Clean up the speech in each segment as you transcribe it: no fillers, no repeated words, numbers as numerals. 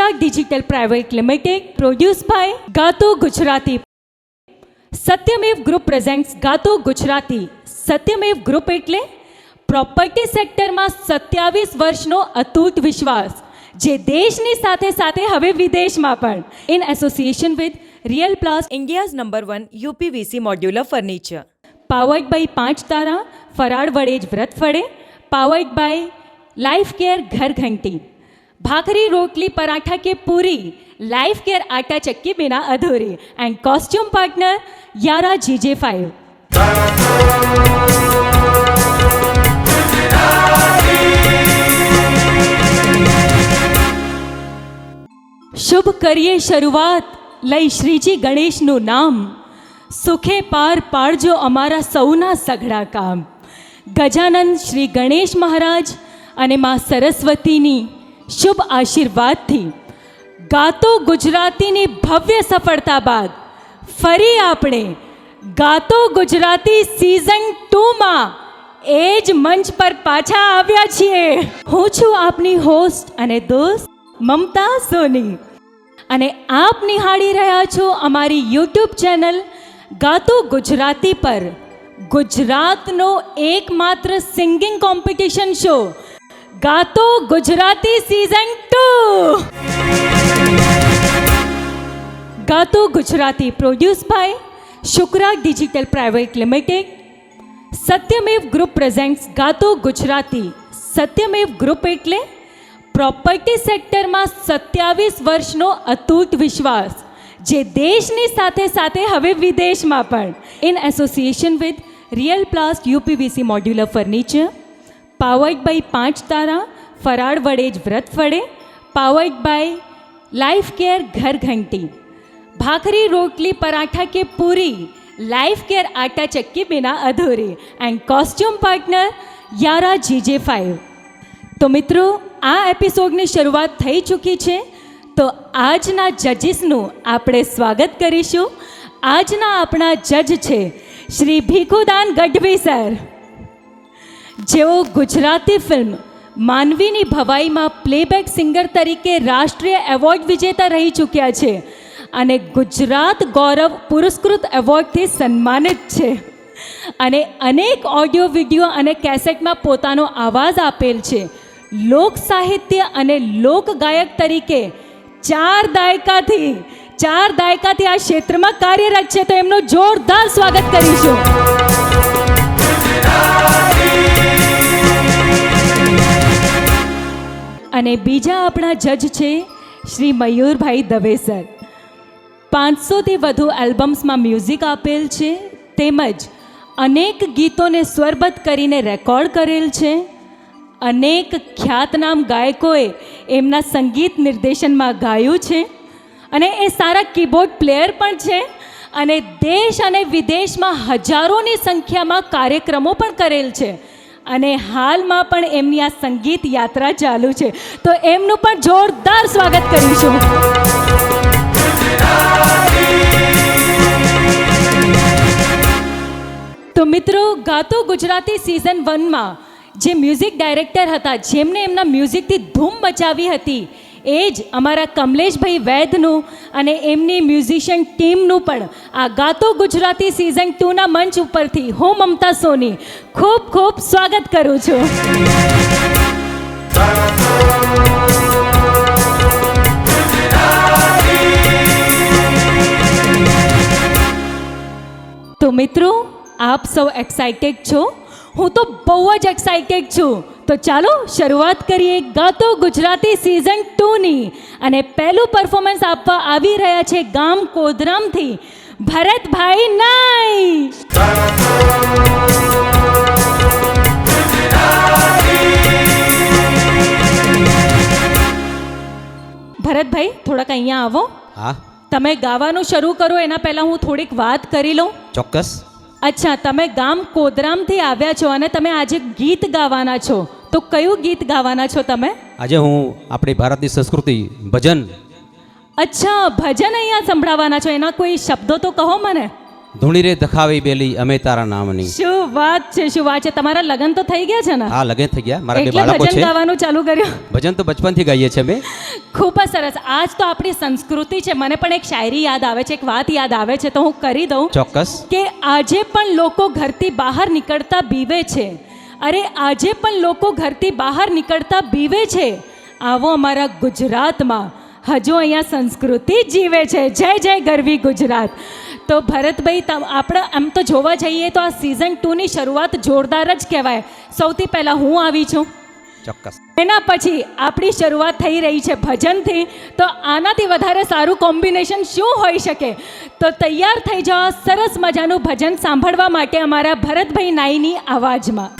Shukra digital private limited produce by Gato Gujarati. Satyamev group presents Gato Gujarati. Satyamev group એટલે property સેક્ટરમાં 27 વર્ષનો અતૂટ વિશ્વાસ, જે દેશની સાથે સાથે હવે વિદેશમાં પણ. In association with Real Plast, India's #1 UPVC modular furniture. Powered by 5 તારા, ફરાળ વડે જ વ્રત ફળે. પાવર્ડ બાય લાઈફ કેર ઘર ઘંટી. ભાખરી રોટલી પરાઠા કે પૂરી, લાઈફ કેર આટા ચક્કી બિના અધૂરી. એન્ડ કોસ્ટ્યુમ પાર્ટનર યારા GJ5. શુભ કરીએ શરૂઆત, લઈ શ્રીજી ગણેશનું નામ. સુખે પાર પાડજો અમારા સૌના સઘળા કામ. ગજાનંદ શ્રી ગણેશ મહારાજ અને માં સરસ્વતીની શુભ આશીર્વાદથી ગાતો ગુજરાતીની ભવ્ય સફળતા બાદ ફરી આપણે ગાતો ગુજરાતી સિઝન 2માં એ જ મંચ પર પાછા આવ્યા છીએ. હું છું આપની હોસ્ટ અને દોસ્ત મમતા સોની, અને આપ નિહાળી રહ્યા છો અમારી યુટ્યુબ ચેનલ ગાતો ગુજરાતી પર ગુજરાતનો એકમાત્ર singing competition show Gato Gujarati season 2. Gato Gujarati produce by Shukra digital private limited. Satyamev group presents Gato Gujarati. Satyamev group એટલે પ્રોપર્ટી સેક્ટરમાં 27 વર્ષનો અતૂટ વિશ્વાસ, જે દેશની સાથે સાથે હવે વિદેશમાં પણ. In association with Real Plast UPVC modular furniture. Powered by 5 તારા, ફરાળ વડે જ વ્રત ફળે. પાવર્ડ બાય લાઈફ કેર ઘર ઘંટી. ભાખરી રોટલી પરાઠા કે પૂરી, લાઈફ કેર આટા ચક્કી બિના અધૂરી. એન્ડ કોસ્ટ્યુમ પાર્ટનર યારા GJ5. તો મિત્રો, આ એપિસોડની શરૂઆત થઈ ચૂકી છે, તો આજના જજીસનું આપણે સ્વાગત કરીશું. આજના આપણા જજ છે શ્રી ભીખુદાન ગઢવી સર, જેઓ ગુજરાતી ફિલ્મ માનવીની ભવાઈમાં પ્લેબેક સિંગર તરીકે રાષ્ટ્રીય એવોર્ડ વિજેતા રહી ચૂક્યા છે અને ગુજરાત ગૌરવ પુરસ્કૃત એવોર્ડથી સન્માનિત છે, અને અનેક ઓડિયો વિડીયો અને કેસેટમાં પોતાનો આવાજ આપેલ છે. લોક સાહિત્ય અને લોક ગાયક તરીકે 4 દાયકાથી આ ક્ષેત્રમાં કાર્યરત છે, તો એમનું જોરદાર સ્વાગત કરીશું. અને બીજા આપણા જજ છે શ્રી મયુરભાઈ દવે સર. 500થી વધુ એલ્બમ્સમાં મ્યુઝિક આપેલ છે, તેમજ અનેક ગીતોને સ્વરબદ્ધ કરીને રેકોર્ડ કરેલ છે. અનેક ખ્યાતનામ ગાયકોએ એમના સંગીત નિર્દેશનમાં ગાયું છે, અને એ સારા કીબોર્ડ પ્લેયર પણ છે, અને દેશ અને વિદેશમાં હજારોની સંખ્યામાં કાર્યક્રમો પણ કરેલ છે, અને હાલમાં પણ એમની આ સંગીત યાત્રા ચાલુ છે, તો એમનું પણ જોરદાર સ્વાગત કરીશું. તો મિત્રો, ગાતો ગુજરાતી સિઝન 1માં જે મ્યુઝિક ડાયરેક્ટર હતા, જેમને એમના મ્યુઝિકથી ધૂમ મચાવી હતી, એ જ અમારા કમલેશભાઈ વૈદનું અને એમની મ્યુઝિશિયન ટીમનું પણ આ ગાતો ગુજરાતી સિઝન 2ના મંચ ઉપરથી હું મમતા સોની ખૂબ ખૂબ સ્વાગત કરું છું. તો મિત્રો, આપ સૌ એક્સાઇટેડ છો? હું તો બહુ જ એક્સાઇટેડ છું. તો ચાલો શરૂઆત કરીએ ગાતો ગુજરાતી સિઝન 2ની. અને પહેલું પરફોર્મન્સ આપવા આવી રહ્યા છે ગામ કોદરામથી ભરતભાઈ નાઈ. ભરતભાઈ, થોડાક અહીંયા આવો. હા, તમે ગાવાનું શરૂ કરો એના પહેલાં હું થોડીક વાત કરી લઉં. ચોક્કસ. અચ્છા, તમે ગામ કોદરામથી આવ્યા છો અને તમે આજે ગીત ગાવાના છો, તો કયું ગીત ગાવાના છો તમે? આજે હું આપણી ભારતની સંસ્કૃતિ ભજન. અચ્છા, ભજન અહીંયા સંભળાવવાના છો. એના કોઈ શબ્દો તો કહો મને. ધૂણી રે દખાવી બેલી અમે તારા નામની. શું વાત છે, શું વાત છે. તમારા લગ્ન તો થઈ ગયા છે ને? આ લગન થઈ ગયા, મારા બે એટલે બાળકો ભજન છે. ગાવાનું ચાલુ કર્યું? ભજન તો બચપનથી ગાઈએ છીએ અમે. ખૂબ જ સરસ. આજ તો આપણી સંસ્કૃતિ છે. મને પણ એક શાયરી યાદ આવે છે, એક વાત યાદ આવે છે, તો હું કરી દઉં ચોક્કસ. કે આજે પણ લોકો ઘરથી બહાર નીકળતા બીવે છે. અરે આજે પણ લોકો ઘરથી બહાર નીકળતા બીવે છે. આવો અમારા ગુજરાતમાં હજુ અહીંયા સંસ્કૃતિ જીવે છે. જય જય ગરવી ગુજરાત. તો ભરતભાઈ, આપણે આમ તો જોવા જઈએ તો આ સિઝન 2ની શરૂઆત જોરદાર જ કહેવાય. સૌથી પહેલાં હું આવી છું, ચોક્કસ. એના પછી આપણી શરૂઆત થઈ રહી છે ભજનથી. તો આનાથી વધારે સારું કોમ્બિનેશન શું હોઈ શકે? તો તૈયાર થઈ જાઓ સરસ મજાનું ભજન સાંભળવા માટે અમારા ભરતભાઈ નાઈની અવાજમાં.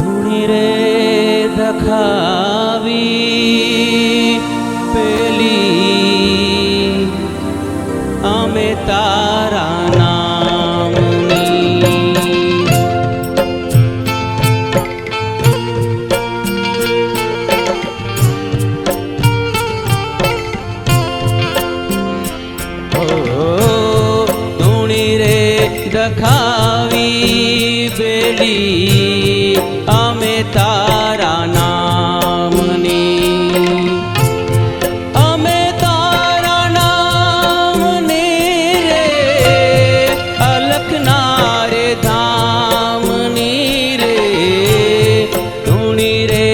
ધૂણી રે દખાવી પેલી અમે તારા નામની. ધૂણી રે દખાવી બેલી અમે તારા નામની. અમે તારા નામની રે અલખના રે ધામની રે. ધૂણી રે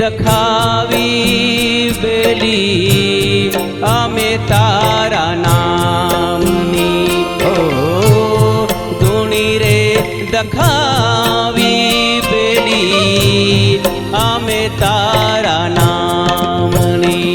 દખાવી બેલી અમે તારા નામની. ઓ ધૂણી રે દખાવી બેલી અમે તારા નામની.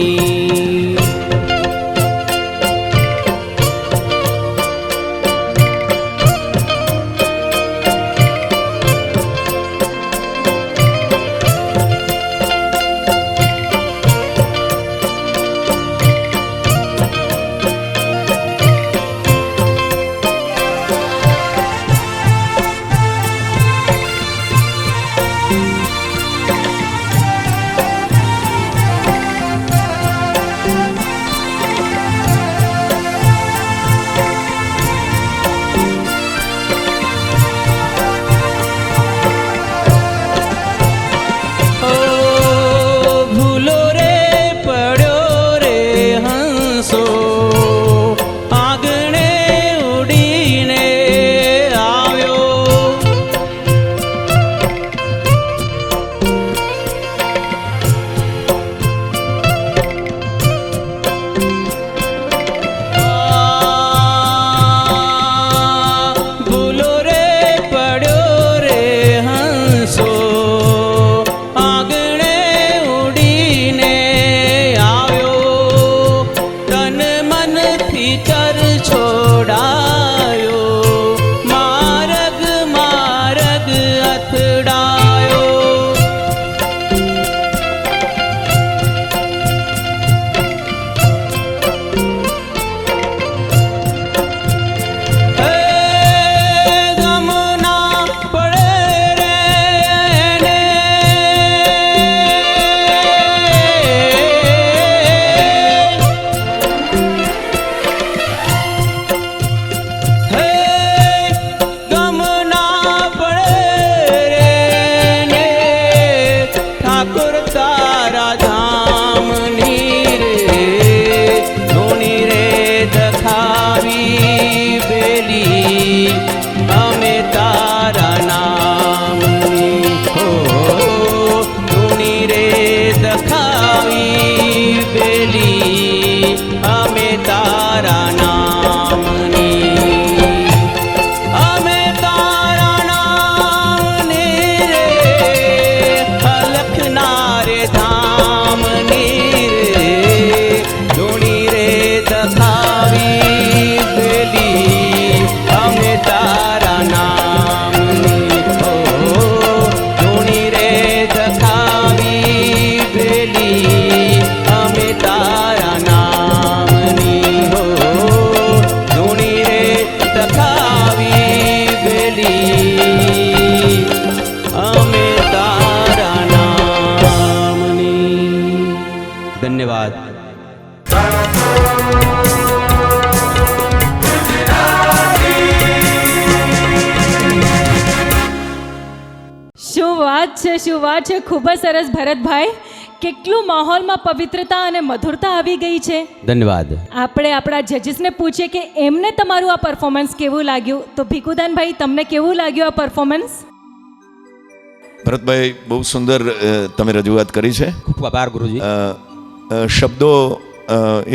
શું વાત છે, શું વાત છે. ખૂબ જ સરસ ભરતભાઈ. કેટલું માહોલમાં પવિત્રતા અને મધુરતા આવી ગઈ છે. ધન્યવાદ. આપણે આપણા જજીસને પૂછીએ કે એમને તમારું આ પરફોર્મન્સ કેવું લાગ્યું. તો ભીખુદાનભાઈ, તમને કેવું લાગ્યું આ પરફોર્મન્સ? ભરતભાઈ, બહુ સુંદર તમે રજૂઆત કરી છે. ખૂબ આભાર ગુરુજી. શબ્દો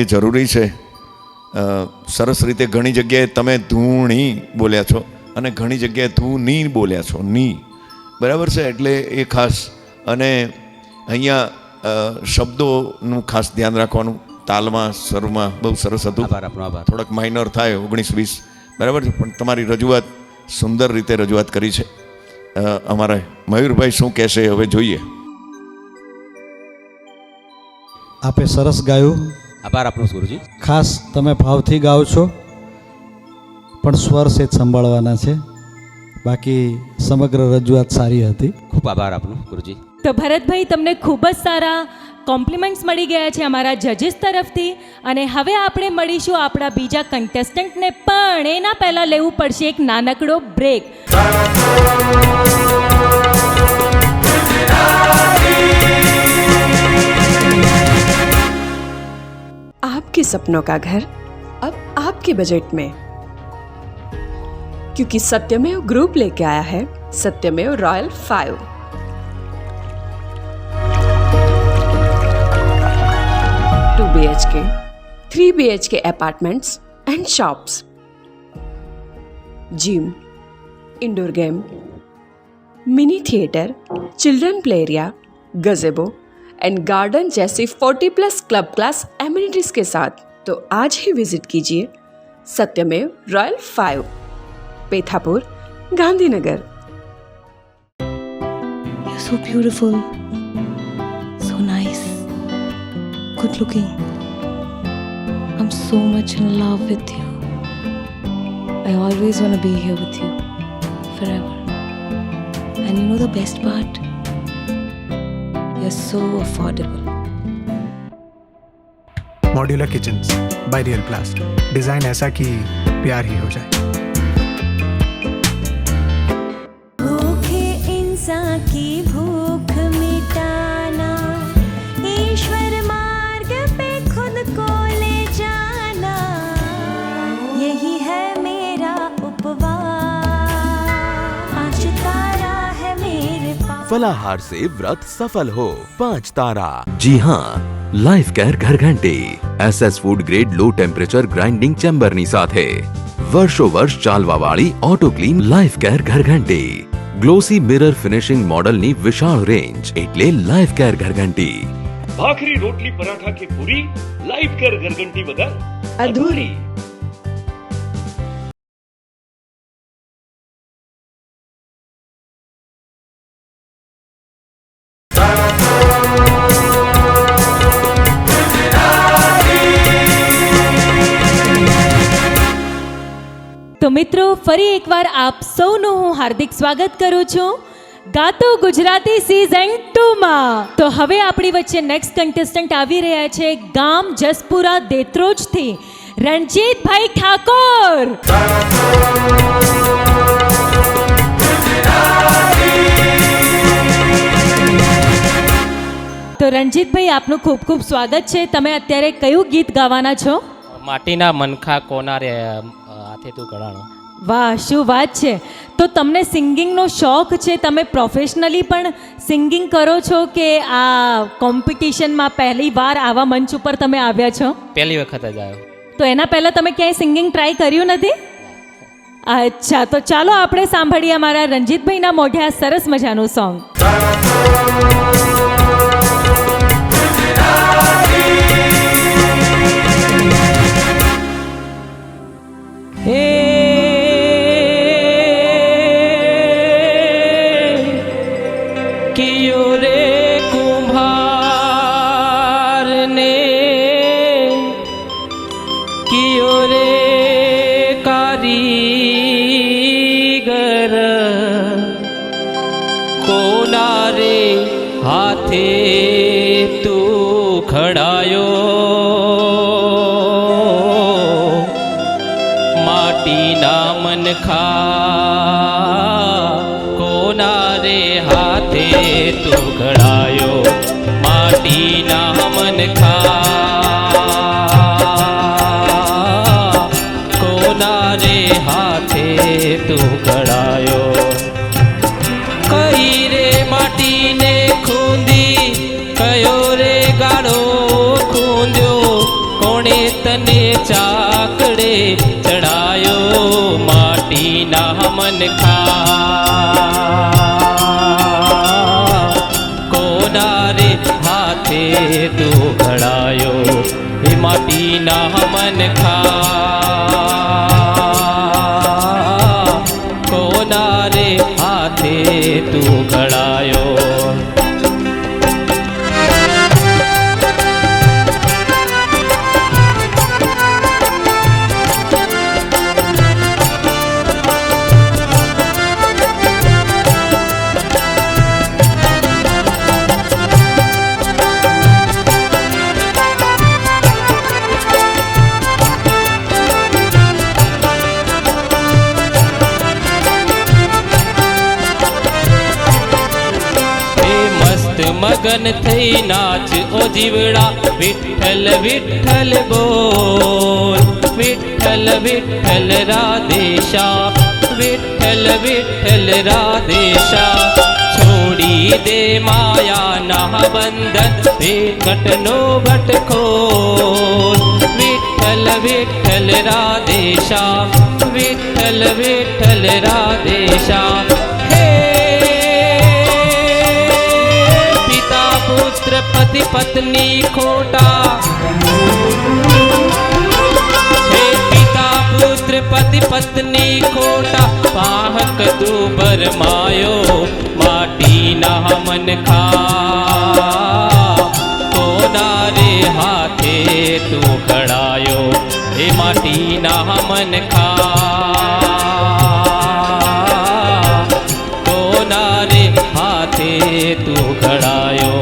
એ જરૂરી છે. સરસ રીતે ઘણી જગ્યાએ તમે ધૂણી બોલ્યા છો અને ઘણી જગ્યાએ ધૂની બોલ્યા છો, ની. બરાબર છે. એટલે એ ખાસ. અને અહીંયા શબ્દોનું ખાસ ધ્યાન રાખવાનું. તાલમાં, સ્વરમાં બહુ સરસ હતું. આભાર આપનો, આભાર. થોડાક માઇનર થાય 19-20, બરાબર છે, પણ તમારી રજૂઆત સુંદર રીતે રજૂઆત કરી છે. અમારા મયુરભાઈ શું કહેશે હવે જોઈએ. આપે સરસ ગાયું. આભાર આપનો ગુરુજી. ખાસ તમે ભાવથી ગાઓ છો, પણ સ્વર સેજ સંભાળવાના છે. બાકી સમગ્ર રજૂઆત સારી હતી. ખૂબ આભાર આપનો ગુરુજી. તો ભરતભાઈ, તમને ખૂબ જ સારા કોમ્પ્લિમેન્ટ્સ મળી ગયા છે અમારા જજીસ તરફથી. અને હવે આપણે મળીશું આપણા બીજા કન્ટેસ્ટન્ટને, પણ એના પહેલાં લેવું પડશે એક નાનકડો બ્રેક. आपके सपनों का घर अब आपके बजट में, क्योंकि सत्यमेव ग्रुप लेके आया है सत्यमेव royal 5। 2 BHK, 3 BHK apartments and shops, gym, indoor game, mini theatre, children play area, गजेबो and garden जैसी 40+ क्लब क्लास एमिनिटीज के साथ। तो आज ही विजिट कीजिए सत्यमेव royal 5, Pethapur, Gandhinagar. You're so beautiful, so nice, good looking. I'm so much in love with you. I always want to be here with you forever. And you know the best part? You're so affordable. Modular kitchens by real प्लास्ट। Design ऐसा कि प्यार ही हो जाए। भूखे इंसान की भूख मिटाना, ईश्वर मार्ग पे खुद को ले जाना, यही है मेरा उपवास। 5 तारा है मेरे पास। फलाहार से व्रत सफल हो 5 तारा। जी हाँ, लाइफ केयर घर घंटी SS food grade low temperature grinding ચેમ્બરની સાથે વર્ષો વર્ષ ચાલવા વાળી ઓટો ક્લીન લાઈફ કેર ઘરઘંટી. ગ્લોસી મિરર ફિનિશિંગ મોડલની વિશાળ રેન્જ એટલે લાઈફ કેર ઘરઘંટી. ભાખરી રોટલી પરાઠા કે પૂરી, લાઈફ કેર ઘરઘંટી વગર અધૂરી. તો મિત્રો, ફરી એકવાર આપ સૌનું હું હાર્દિક સ્વાગત કરું છું ગાતો ગુજરાતી સિઝન 2માં. તો હવે આપણી વચ્ચે નેક્સ્ટ કન્ટેસ્ટન્ટ આવી રહ્યા છે ગામ જસપુરા દેત્રોજથી રણજીતભાઈ ઠાકોર. તો રણજીતભાઈ, આપનું ખૂબ ખૂબ સ્વાગત છે. તમે અત્યારે કયું ગીત ગાવાના છો? માટીના મનખા કોના રે હાથે તું ઘડાણો. વાહ, શું વાત છે. તો તમને સિંગિંગનો શોખ છે? તમે પ્રોફેશનલી પણ સિંગિંગ કરો છો કે આ કોમ્પિટિશનમાં પહેલી વાર આવા મંચ ઉપર તમે આવ્યા છો? પહેલી વખત જ આવ્યો. તો એના પહેલાં તમે ક્યાંય સિંગિંગ ટ્રાય કર્યું નથી? અચ્છા, તો ચાલો આપણે સાંભળીએ અમારા રણજીતભાઈના મોઢે આ સરસ મજાનું સોંગ. कियो रे कुम्हार ने, कियो रे कारीगर, कोना रे हाथे तू खड़ायो, माटी ना मनखा कोना रे હાથે તું ઘડાયો માટીના મનખા કોના રે હાથે તું ઘડાયો કઈ રે માટીને ખૂંદી કયો રે ગાળો ખૂંદ્યો કોણે તને ચાકડે ચડાયો માટીના મનખા કોના રે હાથે તું ઘડાયો એ માટીના મનખા કોના રે હાથે તું ઘડાયો મગન થઈ નાચ ઓ જીવડા વિઠ્ઠલ વિઠ્ઠલ બોલ વિઠ્ઠલ વિઠ્ઠલ રાધેશા વિઠ્ઠલ વિઠ્ઠલ રાધેશા છોડી દે માયાના બંધન વેકટનો ભટખોલ વિઠ્ઠલ વિઠ્ઠલ રાધેશા વિઠ્ઠલ વિઠ્ઠલ રાધેશા પુત્ર પતિ પત્ની ખોટા હે પિતા પુત્ર પતિ પત્ની ખોટા પાહક તું ભરમાયો માટીના મનખા કોના રે હાથે તું ઘડાયો હે માટીના મનખા કોના રે હાથે તું ઘડાયો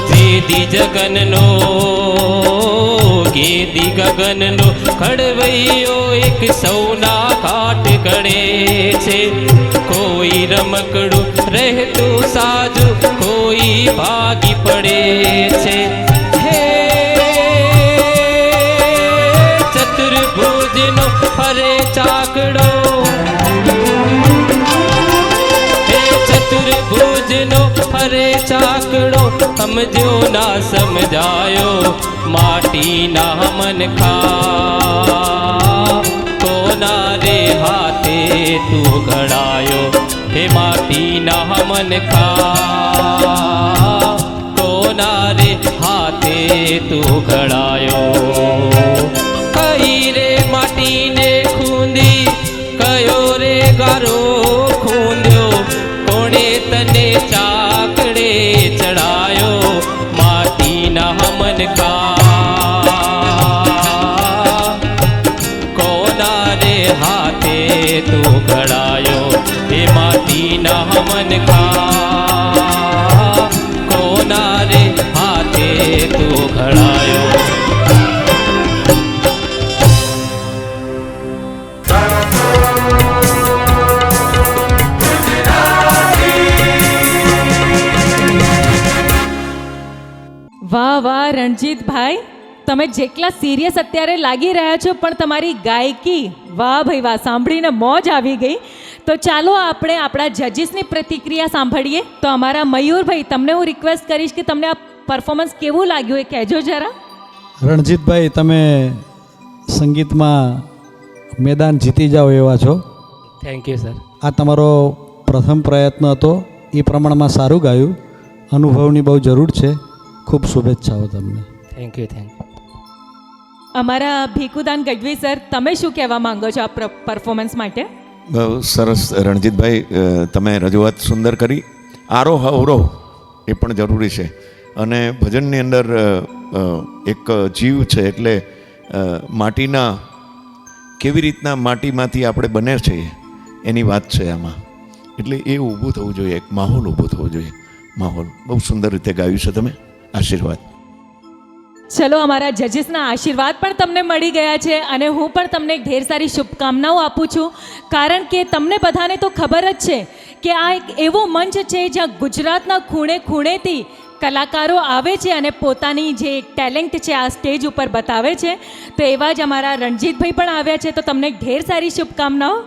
ગેદી જગનનો ગેદી ગગનનો ખડવૈયો એક સૌના કાટ ગણે છે કોઈ રમકડું રહેતું સાજુ કોઈ ભાગી પડે છે હે ચતુર્ભુજનો ફરે ચાકડો હે ચતુર્ભુજનો ફરે ચાકડો સમજો ના સમજાયો માટીના મનખા કોના રે હાથે તું ઘડાયો હે માટીના મનખા કોના રે હાથે તું ઘડાયો કઈ રે માટીને ખૂંદી કયો રે ગારો ખૂંદ્યો કોણે તને ચાકડે ચડાયો માટીના મનખા કોના રે હાથે તું ઘડાયો હે માટીના મનખા કોના રે હાથે તું ઘડાયો વાહ વાહ રણજીતભાઈ, તમે જેટલા સિરિયસ અત્યારે લાગી રહ્યા છો પણ તમારી ગાયકી વાહ ભાઈ વાહ, સાંભળીને મોજ આવી ગઈ. તો ચાલો આપણે આપણા જજીસની પ્રતિક્રિયા સાંભળીએ. તો અમારા મયુરભાઈ, તમને હું રિક્વેસ્ટ કરીશ કે તમને આ પરફોર્મન્સ કેવું લાગ્યું એ કહેજો જરા. રણજીતભાઈ, તમે સંગીતમાં મેદાન જીતી જાઓ એવા છો. Thank you sir. આ તમારો પ્રથમ પ્રયત્ન હતો, એ પ્રમાણમાં સારું ગાયું. અનુભવની બહુ જરૂર છે. ખૂબ શુભેચ્છાઓ તમને. Thank you thank you. અમારા ભીખુદાન ગઢવી સર, તમે શું કહેવા માંગો છો આ પરફોર્મન્સ માટે? બહુ સરસ રણજીતભાઈ, તમે રજૂઆત સુંદર કરી. આરોહ અવરોહ એ પણ જરૂરી છે. અને ભજનની અંદર એક જીવ છે, એટલે માટીના કેવી રીતના માટીમાંથી આપણે બને છે એની વાત છે આમાં. એટલે એ ઊભું થવું જોઈએ, એક માહોલ ઊભો થવો જોઈએ. માહોલ બહુ સુંદર રીતે ગાયું છે તમે. આશીર્વાદ. ચલો, અમારા જજીસના આશીર્વાદ પણ તમને મળી ગયા છે અને હું પણ તમને ઢેર સારી શુભકામનાઓ આપું છું, કારણ કે તમને બધાને તો ખબર જ છે કે આ એક એવો મંચ છે જ્યાં ગુજરાતના ખૂણે ખૂણેથી કલાકારો આવે છે અને પોતાની જે ટેલેન્ટ છે આ સ્ટેજ ઉપર બતાવે છે. તો એવા જ અમારા રણજીતભાઈ પણ આવ્યા છે, તો તમને ઢેર સારી શુભકામનાઓ.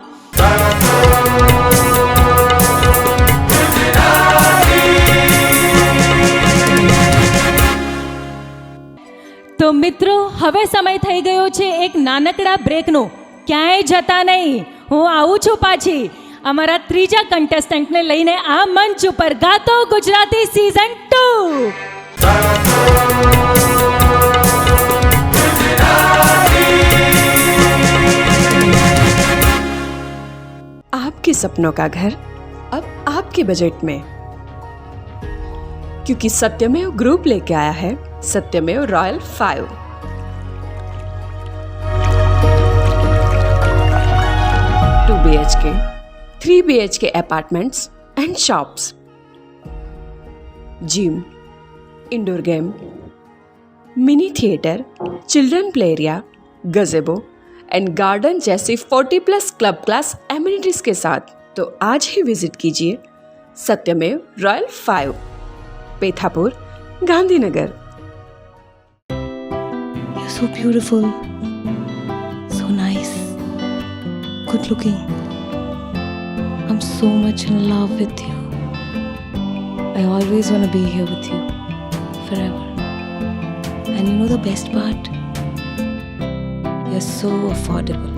તો મિત્રો, હવે સમય થઈ ગયો છે એક નાનકડા બ્રેકનો. ક્યાંય જતા નહીં, હું આવું છું પાછી અમારા ત્રીજા કન્ટેસ્ટન્ટને લઈને આ મંચ ઉપર ગાતો ગુજરાતી સીઝન 2. आपके सपनों का घर अब आपके बजट में, क्योंकि सत्यमेव ग्रुप लेके आया है सत्यमेव royal 5. 2 BHK, 3 BHK apartments and shops, gym, indoor game, mini theatre, children play area, गजेबो and garden जैसी 40+ क्लब क्लास एमिनिटीज के साथ. तो आज ही विजिट कीजिए सत्यमेव royal 5, Pethapur, Gandhinagar. You're so beautiful, so nice, good looking. I'm so much in love with you. I always want to be here with you forever. And you know the best part? You're so affordable.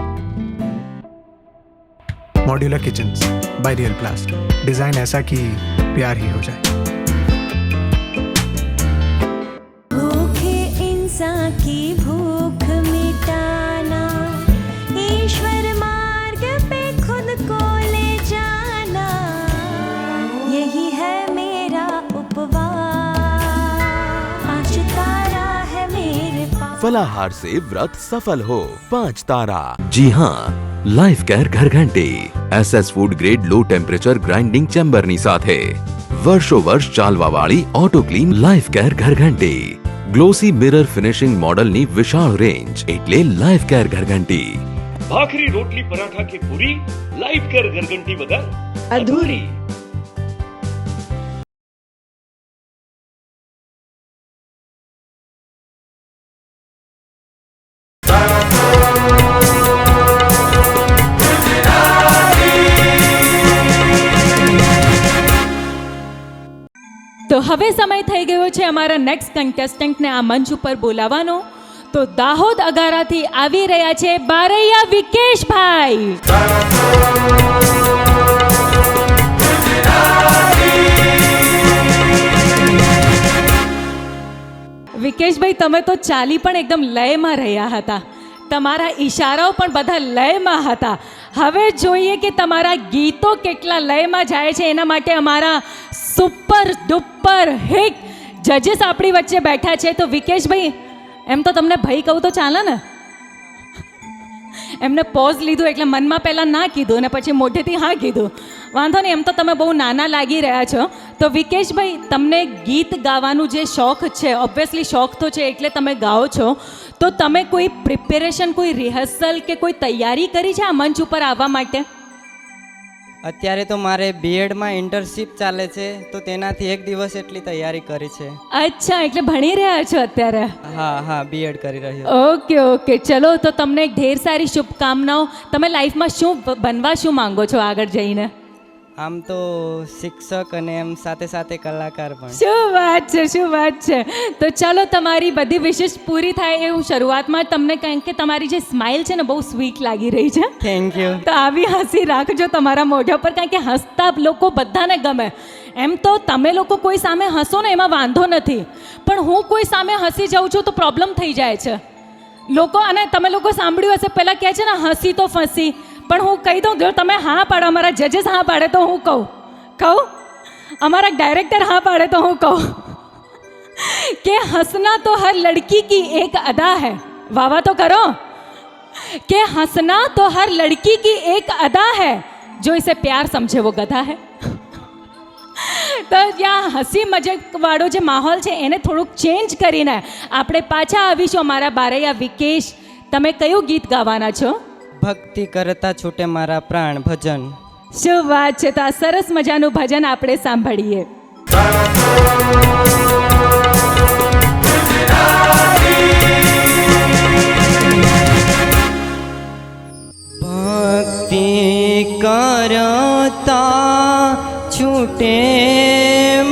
Modular kitchens by real प्लास्ट. Design ऐसा कि प्यार ही हो जाए. भूखे इंसान की भूख मिटाना, ईश्वर मार्ग पे खुद को ले जाना, यही है मेरा उपवास. आज तारा है मेरे पास. फलाहार से व्रत सफल हो. 5 तारा. जी हाँ, लाइफ केयर घरघंटी SS food grade low temperature grinding ચેમ્બરની સાથે વર્ષો વર્ષ ચાલવાવાળી ઓટો ક્લીન લાઈફ કેર ઘરઘંટી. ગ્લોસી મિરર ફિનિશિંગ મોડલની વિશાળ રેન્જ એટલે લાઈફ કેર ઘરઘંટી. ભાખરી રોટલી પરાઠા કે પૂરી, લાઈફ કેર ઘરઘંટી વગર અધૂરી. તો હવે સમય થઈ ગયો છે અમારા નેક્સ્ટ કન્ટેસ્ટન્ટને આ મંચ ઉપર બોલાવવાનો. તો દાહોદ અગારાથી આવી રહ્યા છે બારૈયા વિકેશભાઈ. વિકેશભાઈ, તમે તો ચાલી પણ એકદમ લયમાં રહ્યા હતા, તમારા ઈશારાઓ પણ બધા લયમાં હતા. હવે જોઈએ કે તમારા ગીતો કેટલા લયમાં જાય છે. એના માટે અમારા સુપર ડુપર હિટ જજીસ આપણી વચ્ચે બેઠા છે. તો વિકેશભાઈ, એમ તો તમને ભાઈ કહું તો ચાલે ને? એમને પોઝ લીધું એટલે મનમાં પહેલાં ના કીધું અને પછી મોઢેથી હા કીધું. વાંધો નહીં, એમ તો તમે બહુ નાના લાગી રહ્યા છો. તો વિકેશભાઈ, તમને ગીત ગાવાનું જે શોખ છે, ઓબ્વિયસલી શોખ તો છે એટલે તમે ગાઓ છો, તો તમે કોઈ પ્રિપેરેશન, કોઈ રિહર્સલ કે કોઈ તૈયારી કરી છે આ મંચ ઉપર આવવા માટે? અત્યારે તો મારે બીએડમાં ઇન્ટર્નશિપ ચાલે છે, તો તેનાથી 1 દિવસ એટલી તૈયારી કરી છે. અચ્છા, એટલે ભણી રહ્યા છો અત્યારે? હા, બીએડ કરી રહ્યો. ઓકે, ચલો, તો તમને ઢેર સારી શુભકામનાઓ. તમે લાઈફમાં શું બનવા શું માંગો છો આગળ જઈને? આમ તો શિક્ષક અને એમ સાથે સાથે કલાકાર પણ. શું વાત છે. તો ચાલો, તમારી બધી વિશેષ પૂરી થાય એવું શરૂઆતમાં તમને કહ્યું કે તમારી જે સ્માઇલ છે ને બહુ સ્વીટ લાગી રહી છે. Thank you. તો આવી હસી રાખજો તમારા મોઢા પર, કારણ કે હસતા લોકો બધાને ગમે. એમ તો તમે લોકો કોઈ સામે હસો ને એમાં વાંધો નથી, પણ હું કોઈ સામે હસી જાઉં છું તો પ્રોબ્લેમ થઈ જાય છે લોકો. અને તમે લોકો સાંભળ્યું હશે, પહેલાં કહે છે ને હસી તો ફસી. પણ હું કહી દઉં, જો તમે હા પાડો, અમારા જજીસ હા પાડે તો હું કહું. અમારા ડાયરેક્ટર હા પાડે તો હું કહું कि हंसना तो हर लड़की की एक अदा है, वावा तो करो, कि हंसना तो हर लड़की की एक अदा है, जो इसे प्यार समझे वो गधा है. તો ત્યાં હસી મજાક વાળો જે માહોલ છે એને થોડુંક ચેન્જ કરીને આપણે પાછા આવીશું. અમારા બારૈયા વિકેશ, તમે કયું ગીત ગાવાના છો? ભક્તિ કરતા છૂટે મારા પ્રાણ ભજન. શું વાત છે! તો આ સરસ મજાનું ભજન આપણે સાંભળીએ. ભક્તિ કરતા છૂટે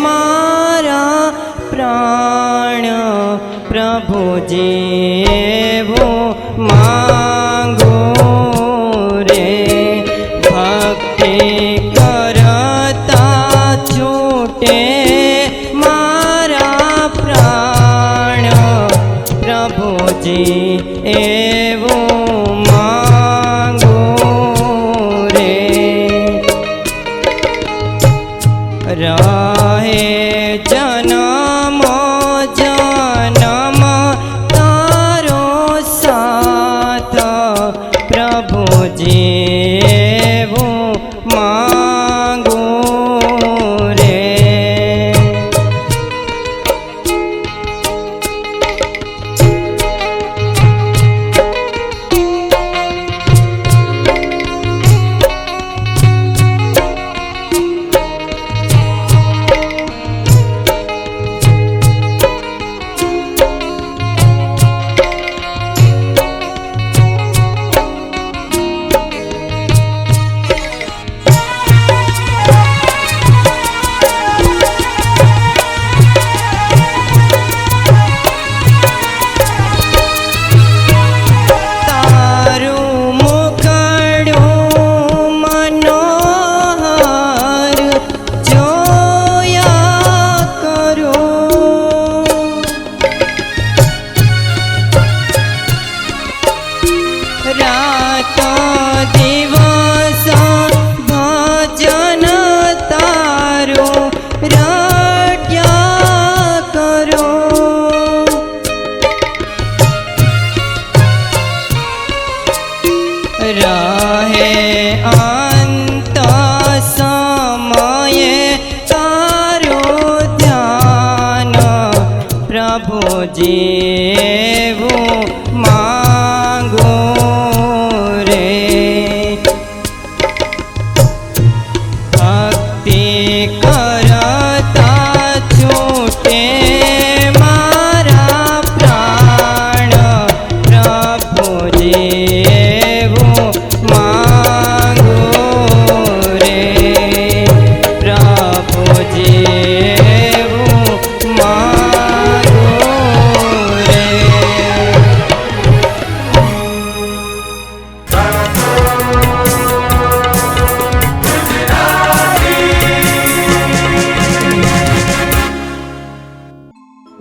મારા પ્રાણ પ્રભુજી એવો માંગો રે. ભક્તિ કરતા છૂટે મારા પ્રાણ પ્રભુજી એવો રહે જન્મ જન્મ તારો સાથ પ્રભુજી એવો માંગો રે.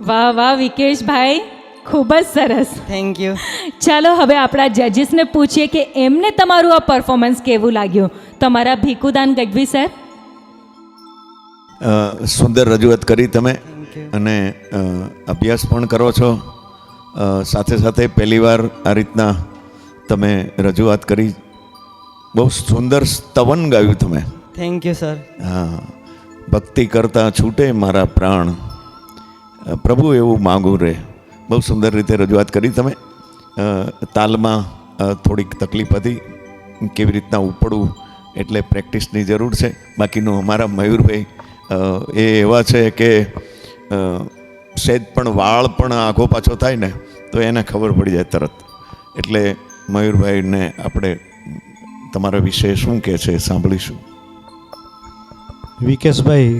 વાહ વાહ વિકેશભાઈ, ખૂબ જ સરસ. Thank you. ચાલો હવે આપણા જજીસને પૂછીએ કે એમને તમારું આ પરફોર્મન્સ કેવું લાગ્યું. તમારા ભીખુદાન ગઢવી સર. સુંદર રજૂઆત કરી તમે, અને અભ્યાસ પણ કરો છો. સાથે સાથે પહેલીવાર આ રીતના તમે રજૂઆત કરી. બહુ સુંદર સ્તવન ગાયું તમે. Thank you sir. હા, ભક્તિ કરતા છૂટે મારા પ્રાણ પ્રભુ એવું માગું રે. બહુ સુંદર રીતે રજૂઆત કરી તમે. તાલમાં થોડીક તકલીફ હતી, કેવી રીતના ઉપડવું, એટલે પ્રેક્ટિસની જરૂર છે. બાકીનું અમારા મયુરભાઈ એ એવા છે કે સહેજ પણ વાળ પણ આઘો પાછો થાય ને તો એને ખબર પડી જાય તરત. એટલે મયુરભાઈને આપણે તમારા વિશે શું કહે છે સાંભળીશું. વિકેશભાઈ,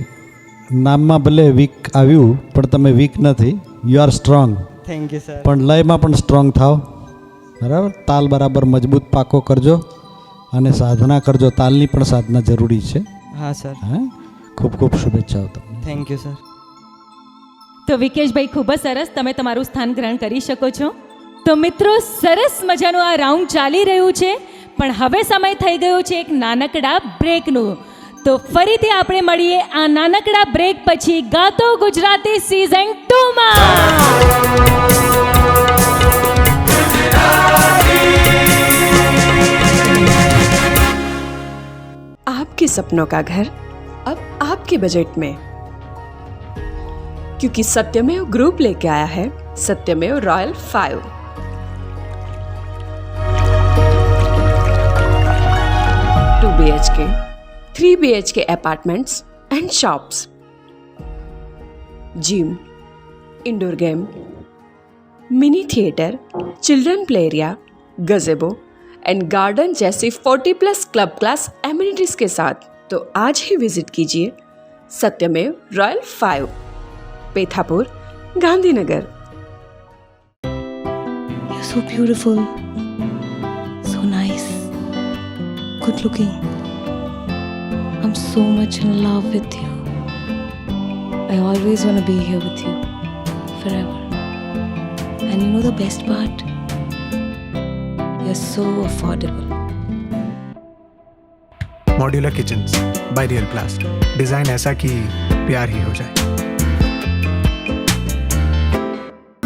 નામમાં ભલે વીક આવ્યું પણ તમે વીક નથી. You are strong. Thank you sir. પણ લયમાં પણ સ્ટ્રોંગ થાવ, બરાબર. તાલ બરાબર મજબૂત પાકો કરજો અને સાધના કરજો. તાલની પણ સાધના જરૂરી છે. હા સર. હા, ખૂબ ખૂબ શુભેચ્છાઓ તમને. Thank you sir. તો વિકેશભાઈ, ખૂબ જ સરસ. તમે તમારું સ્થાન ગ્રહણ કરી શકો છો. તો મિત્રો, સરસ મજાનું આ રાઉન્ડ ચાલી રહ્યું છે, પણ હવે સમય થઈ ગયો છે એક નાનકડા બ્રેકનું. તો ફરીથી આપણે મળીએ આ નાનકડા બ્રેક પછી ગાતો ગુજરાતી સિઝન 2 માં। आपके सपनों का घर अब आपके बजट में, क्योंकि सत्यमेव ग्रुप लेके आया है सत्यमेव royal 5। 2 BHK, 3 BHK apartments and shops, gym, indoor game, mini theatre, children play area, गजेबो and garden जैसी 40+ क्लब क्लास एमिनिटीज के साथ। तो आज ही विजिट कीजिए सत्यमेव royal 5, Pethapur, Gandhinagar. You're so beautiful, so nice, good looking. I'm so much in love with you. I always want to be here with you forever. And you know the best part? You're so affordable. Modular kitchens by real प्लास्ट, design ऐसा कि प्यार ही हो जाए।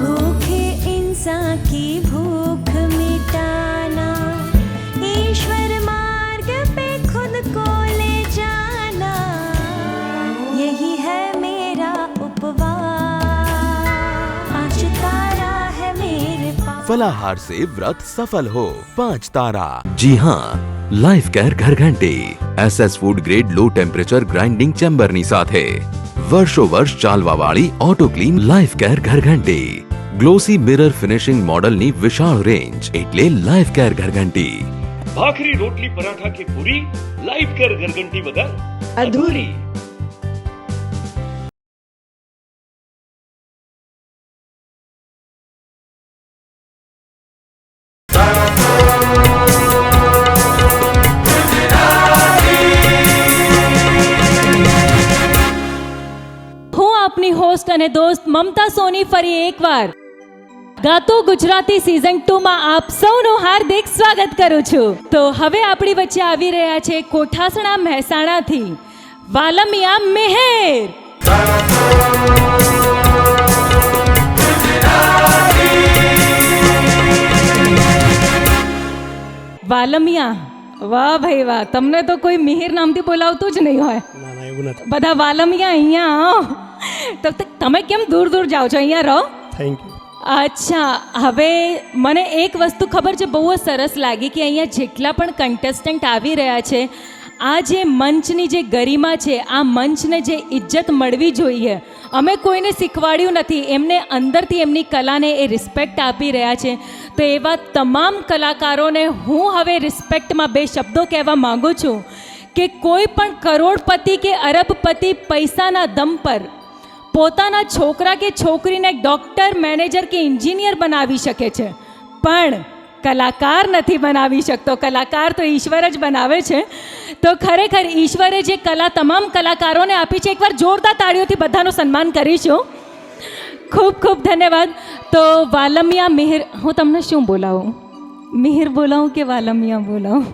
भूखे इंसान की भूख मिटाना, ईश्वर मार्ग पे खुद को ले जाना, यही है मेरा उपवास, आज तारा है मेरे पास। फलाहार से व्रत सफल हो 5 तारा। जी हाँ, लाइफ केयर घरघंटी SS food grade low temperature grinding ચેમ્બરની સાથે વર્ષો વર્ષ ચાલવાવાળી ઓટો ક્લીન લાઈફ કેર ઘરઘંટી, ગ્લોસી મિરર ફિનિશિંગ મોડલની વિશાળ રેન્જ એટલે લાઈફ કેર ઘરઘંટી। ભાખરી રોટલી પરાઠા કે પૂરી લાઈફ કેર ઘરઘંટી વગર અધૂરી। આપની હોસ્ટ અને દોસ્ત મમતા સોની ફરી એકવાર ગાતો ગુજરાતી સિઝન 2 માં આપ સૌનું હાર્દિક સ્વાગત કરું છું। તો હવે આપણી વચ્ચે આવી રહ્યા છે કોઠાસણા મહેસાણાથી વાલમિયા મેહેર। વાલમિયા, વાહ ભાઈ વાહ, તમને તો કોઈ મિહિર નામથી બોલાવતું જ નહીં હોય। બધા વાલમિયા અહીંયા આવો। તો તમે કેમ દૂર દૂર જાઓ છો? અહીંયા રહો। Thank you. અચ્છા, હવે મને એક વસ્તુ ખબર છે, બહુ જ સરસ લાગી કે અહીંયા જેટલા પણ કન્ટેસ્ટન્ટ આવી રહ્યા છે, આ જે મંચની જે ગરિમા છે, આ મંચને જે ઇજ્જત મળવી જોઈએ, અમે કોઈને શીખવાડ્યું નથી, એમને અંદરથી એમની કલાને એ રિસ્પેક્ટ આપી રહ્યા છે। તો એવા તમામ કલાકારોને હું હવે રિસ્પેક્ટમાં 2 શબ્દો કહેવા માગું છું કે કોઈ પણ કરોડપતિ કે અરબપતિ પૈસાના દમ પર પોતાના છોકરા કે છોકરીને ડૉક્ટર, મેનેજર કે એન્જિનિયર બનાવી શકે છે, પણ કલાકાર નથી બનાવી શકતો। કલાકાર તો ઈશ્વર જ બનાવે છે। તો ખરેખર ઈશ્વરે જે કલા તમામ કલાકારોને આપી છે, એકવાર જોરદાર તાળીઓથી બધાનું સન્માન કરીશું। ખૂબ ખૂબ ધન્યવાદ। તો વાલમિયા મિહિર, હું તમને શું બોલાવું? મિહિર બોલાવું કે વાલમિયા બોલાવું?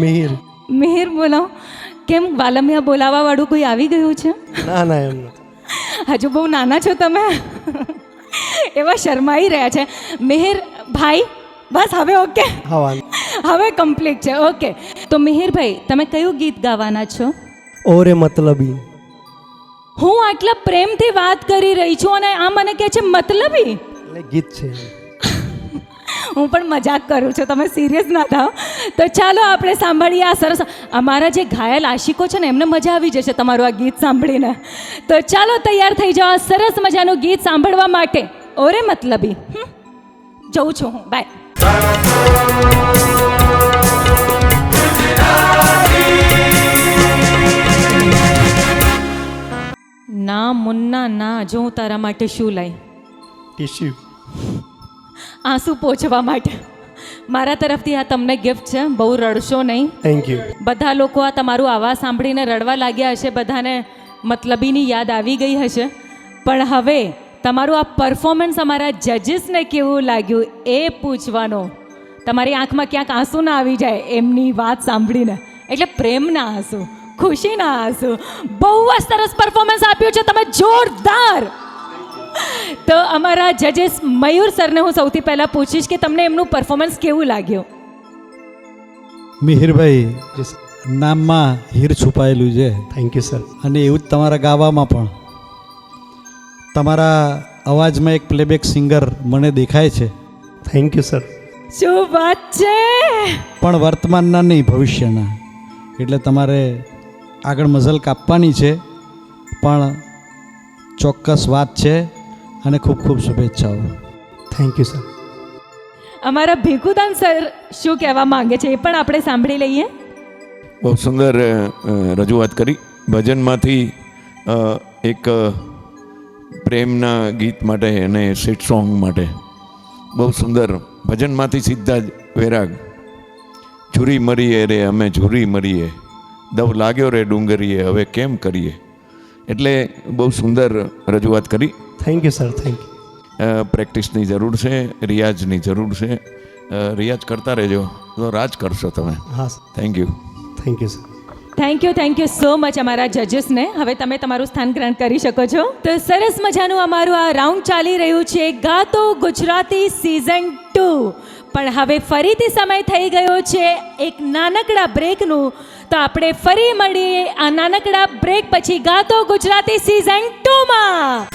મિહિર મિહિર બોલાવું। કેમ વાલમિયા બોલાવવાવાળું કોઈ આવી ગયું છે? ના ના, એમ નથી। હજુ બહુ નાના છો તમે, એવા શરમાઈ રહ્યા છે। મિહિર ભાઈ, બસ હવે ઓકે, હવે કમ્પ્લીટ છે, ઓકે। તો મિહિર ભાઈ, તમે કયું ગીત ગાવાના છો? ઓરે મતલબી। હું આટલા પ્રેમથી વાત કરી રહી છું અને આ મને કહે છે મતલબી? એટલે ગીત છે। હું પણ મજાક કરું છું, તમે સિરિયસ ના થાઓ। તો ચાલો આપણે સાંભળીએ આ સરસ, અમારા જે ઘાયલ આશિકો છે ને એમને મજા આવી જશે તમારું આ ગીત સાંભળીને। તો ચાલો તૈયાર થઈ જાઓ આ સરસ મજાનું ગીત સાંભળવા માટે, ઓરે મતલબી। જઉં છું હું, બાય। ના મુન્ના ના, જો હું તારા માટે શું લઈ? ટીશ્યુ। આંસુ પોંછવા માટે મારા તરફથી આ તમને ગિફ્ટ છે, બહુ રડશો નહીં। Thank you. બધા લોકો આ તમારું આવાજ સાંભળીને રડવા લાગ્યા હશે, બધાને મતલબીની યાદ આવી ગઈ હશે, પણ હવે તમારું આ પરફોર્મન્સ અમારા જજીસને કેવું લાગ્યું એ પૂછવાનો। તમારી આંખમાં ક્યાંક આંસુ ના આવી જાય એમની વાત સાંભળીને, એટલે પ્રેમના આંસુ, ખુશીના આંસુ. બહુ જ સરસ પરફોર્મન્સ આપ્યું છે તમે, જોરદાર. તો અમારા જજેસ મયુર સરને હું સૌથી પહેલાં પૂછીશ કે તમને એમનું પરફોર્મન્સ કેવું લાગ્યું? મિહિરભાઈ, નામમાં હીર છુપાયેલું છે. Thank you sir. અને એવું જ તમારા ગાવામાં પણ. તમારા અવાજમાં એક પ્લેબેક સિંગર મને દેખાય છે. Thank you sir. શું વાત છે. પણ વર્તમાનના નહીં, ભવિષ્યના. એટલે તમારે આગળ મઝલ કાપવાની છે, પણ ચોક્કસ વાત છે. અને ખૂબ ખૂબ શુભેચ્છાઓ. Thank you sir. અમારા ભીખુદાન સર શું કહેવા માંગે છે એ પણ આપણે સાંભળી લઈએ. બહુ સુંદર રજૂઆત કરી. ભજનમાંથી એક પ્રેમના ગીત માટે અને સેટ સોંગ માટે બહુ સુંદર. ભજનમાંથી સીધા જ વૈરાગ. ઝૂરી મરીએ રે અમે ઝૂરી મરીએ, દવ લાગ્યો રે ડુંગરીએ હવે કેમ કરીએ. એટલે બહુ સુંદર રજૂઆત કરી. Thank you sir. Thank you. પ્રેક્ટિસની જરૂર છે, રિયાઝની જરૂર છે. રિયાઝ કરતા રહેજો તો રાજ કરશો તમે. હા. Thank you. Thank you sir. Thank you so much અમારા જજેસને. હવે તમે તમારું સ્થાન ગ્રહણ કરી શકો છો. તો સરસ મજાનું અમારું આ રાઉન્ડ ચાલી રહ્યું છે ગાતો ગુજરાતી સિઝન 2. પણ હવે ફરીથી સમય થઈ ગયો છે એક નાનકડા બ્રેકનું. તો આપણે ફરી મળીએ આ નાનકડા બ્રેક પછી ગાતો ગુજરાતી સિઝન 2માં.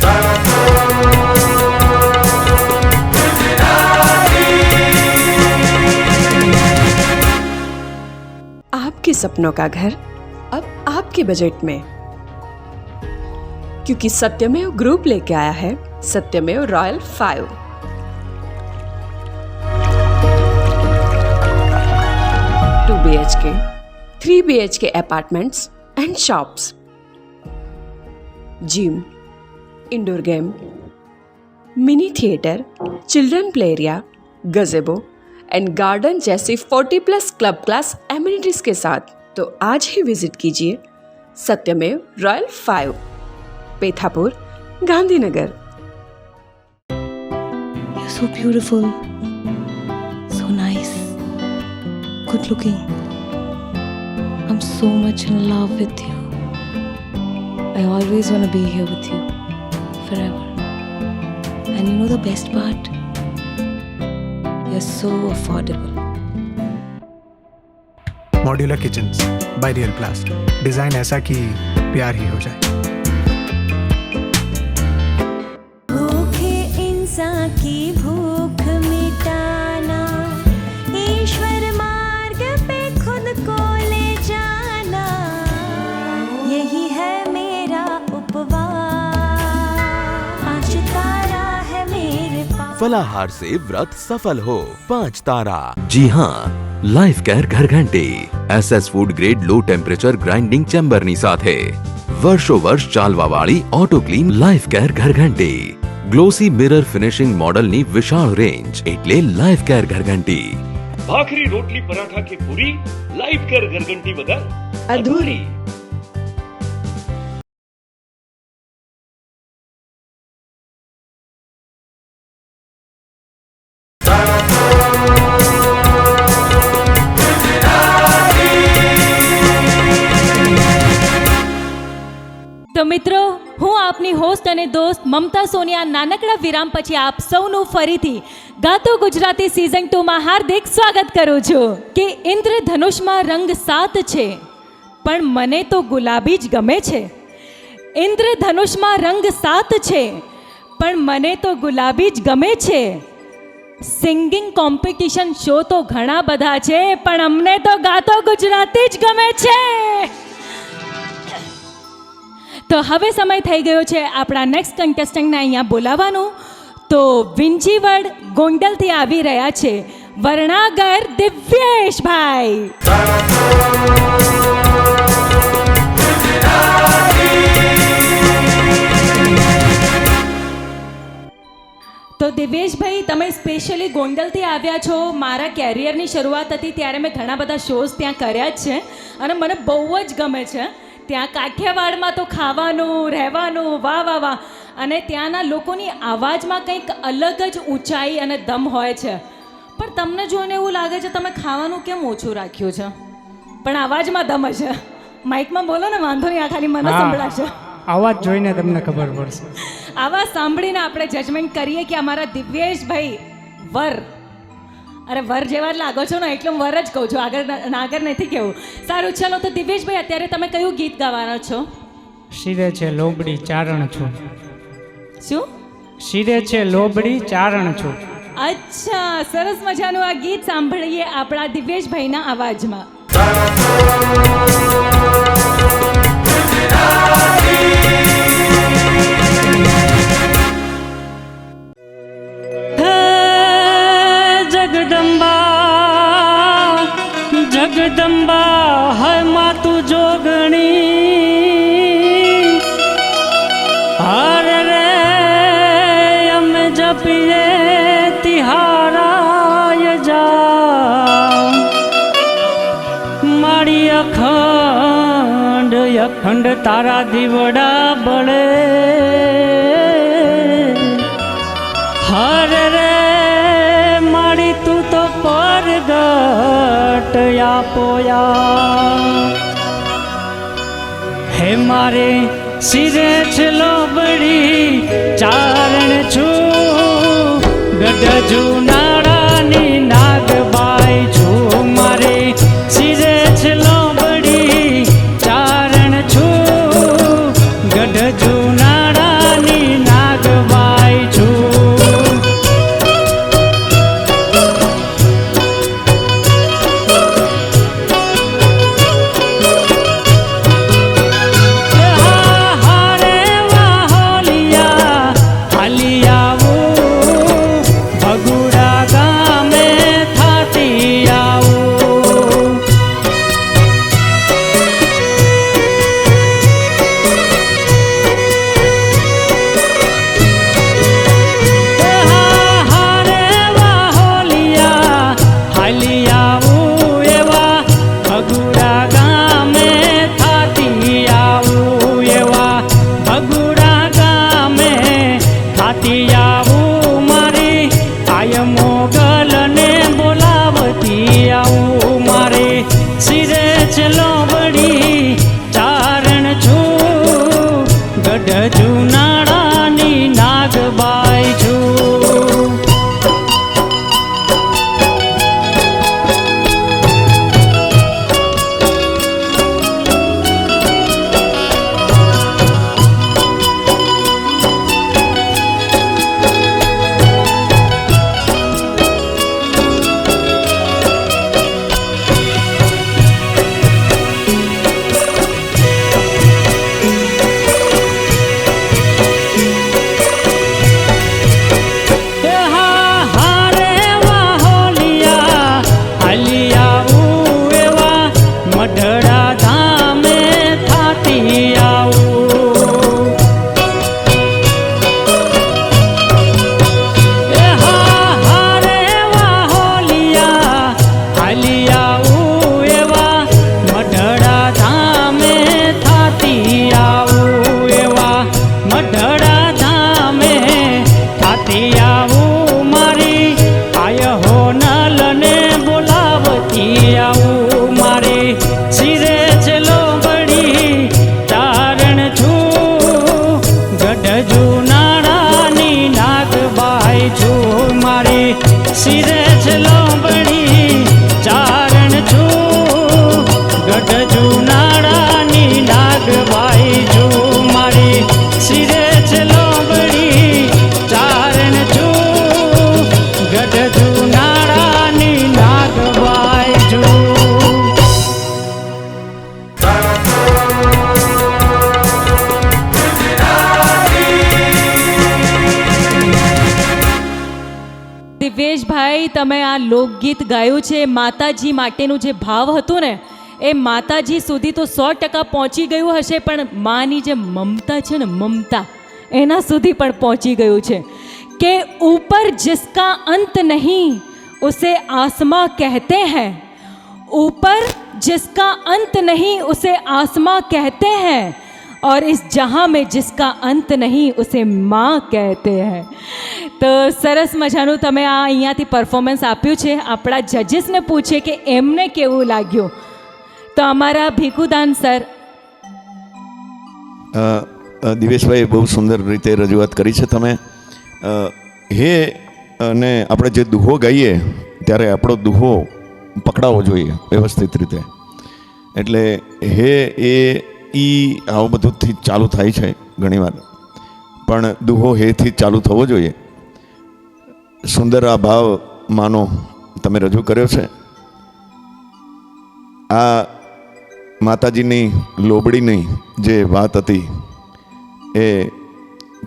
आपके सपनों का घर अब आपके बजट में, क्योंकि सत्यमेव ग्रुप लेके आया है सत्यमेव royal 5. 2 BHK, 3 BHK apartments and shops, gym, indoor game, mini theatre, children play area, गजेबो and garden जैसी 40+ क्लब क्लास एमिनिटीज के साथ. तो आज ही विजिट कीजिए सत्यमेव royal 5, Pethapur, Gandhinagar. You're so beautiful, so nice, good looking. I'm so much in love with you. I always want to be here with you forever. And you know the best part? You're so affordable. Modular kitchens by real प्लास्ट. Design ऐसा कि प्यार ही हो जाए. भूखे इंसान की भूख मिटाना, ईश्वर मार्ग पे खुद को ले जाना, यही है मेरा उपवास. आज तारा है मेरे पास. फलाहार से व्रत सफल हो. 5 तारा. जी हाँ, લાઈફ કેર ઘરઘંટી SS food grade low temperature grinding ચેમ્બરની સાથે વર્ષો વર્ષ ચાલવાવાળી ઓટો ક્લીન લાઈફ કેર ઘરઘંટી. ગ્લોસી મિરર ફિનિશિંગ મોડલની વિશાળ રેન્જ એટલે લાઈફ કેર ઘરઘંટી. ભાખરી રોટલી પરાઠા કે પૂરી લાઈફ કેર ઘરઘંટી વગર અધૂરી. તો મિત્રો, હું આપની હોસ્ટ અને દોસ્ત મમતા સોનિયા નાનકડા વિરામ પછી આપ સૌનું ફરીથી ગાતો ગુજરાતી સિઝન 2માં હાર્દિક સ્વાગત કરું છું. કે ઇન્દ્રધનુષમાં રંગ 7 છે પણ મને તો ગુલાબી જ ગમે છે. ઇન્દ્રધનુષમાં રંગ 7 છે પણ મને તો ગુલાબી જ ગમે છે. સિંગિંગ કોમ્પિટિશન શો તો ઘણા બધા છે પણ અમને તો ગાતો ગુજરાતી જ ગમે છે. તો હવે સમય થઈ ગયો છે આપણા નેક્સ્ટ કન્ટેસ્ટન્ટને અહીંયા બોલાવવાનું. તો વિંજીવડ ગોંડલથી આવી રહ્યા છે વર્ણાગર દિવ્યેશભાઈ. તો દિવ્યેશભાઈ, તમે સ્પેશિયલી ગોંડલથી આવ્યા છો. મારા કેરિયરની શરૂઆત હતી ત્યારે મેં ઘણા બધા શોઝ ત્યાં કર્યા જ છે અને મને બહુ જ ગમે છે. ત્યાં કાઠિયાવાડમાં તો ખાવાનું, રહેવાનું, વાહ વાહ વાહ. અને ત્યાંના લોકોની અવાજમાં કંઈક અલગ જ ઊંચાઈ અને દમ હોય છે. પણ તમને જોઈને એવું લાગે છે તમે ખાવાનું કેમ ઓછું રાખ્યું છે, પણ અવાજમાં દમ છે. માઇકમાં બોલો ને, વાંધો નહીં, આ ખાલી મને હા. સંભળાશે. અવાજ જોઈને તમને ખબર પડશે. આવા સાંભળીને આપણે જજમેન્ટ કરીએ કે અમારા દિવ્યેશભાઈ વર, અરે વર જેવા જ લાગો છો ને, એટલે હું વર જ કહું છું, આગળ નથી કહેવું. સારું, ચલો તો દિવ્યેશભાઈ અત્યારે તમે કયું ગીત ગાવાના છો? શિરે છે લોબડી ચારણ છું. શું? શિરે છે લોબડી ચારણ છું. અચ્છા, સરસ મજાનું આ ગીત સાંભળીએ આપણા દિવ્યેશભાઈના અવાજમાં. જગદંબા હય માતું જોગણી, હરે રે અમે જપીએ તિહારાય જા, મારી અખંડ અખંડ તારા દીવડા બળે, હરે રે મારી તું તો પરગટ આપોયા, હે મારે શિરે છે લોબડી ચારણ છું, ગઢ જુનાળાની નાગબાઈ છું, મારે શિરે છે લોબડી ચારણ છું, ગઢ જુનાળાની નાગબાઈ છું. જુનાળાની નાગબાઈ છું. શિરે છે લોબડી ચારણ છું, ગઢ જુનાળાની નાગબાઈ છું, મારી શિરે છે લોબડી ચારણ છું, ગઢ જુનાળાની નાગબાઈ છું. દિવ્યેશભાઈ, તમે આ લોકગીત ગાયું છે, માતાજી માટેનું જે ભાવ હતું ને, એ માતાજી સુધી તો 100% પહોંચી ગયું હશે, પણ માની જે મમતા છે ને, મમતા એના સુધી પણ પહોંચી ગયું છે કે ऊपर जिसका अंत नहीं उसे आसमां कहते हैं, ऊपर जिसका अंत नहीं उसे आसमां कहते हैं, और इस जहाँ में जिसका अंत नहीं उसे माँ कहते हैं. તો સરસ મજાનું તમે આ અહીંયાથી પરફોર્મન્સ આપ્યું છે. આપણા જજીસને પૂછે કે એમને કેવું લાગ્યું. તો તો અમારા ભીખુદાન સર. દિવેશભાઈ બહુ સુંદર રીતે રજૂઆત કરી છે તમે. હે અને આપણે જે દુહો ગાઈએ ત્યારે આપણો દુહો પકડાવવો જોઈએ વ્યવસ્થિત રીતે. એટલે હે એ ઈ આવું બધુંથી ચાલુ થાય છે ઘણીવાર, પણ દુહો હેથી ચાલુ થવો જોઈએ. સુંદર આ ભાવ માનો તમે રજૂ કર્યો છે. આ માતાજીની લોબડીની જે વાત હતી એ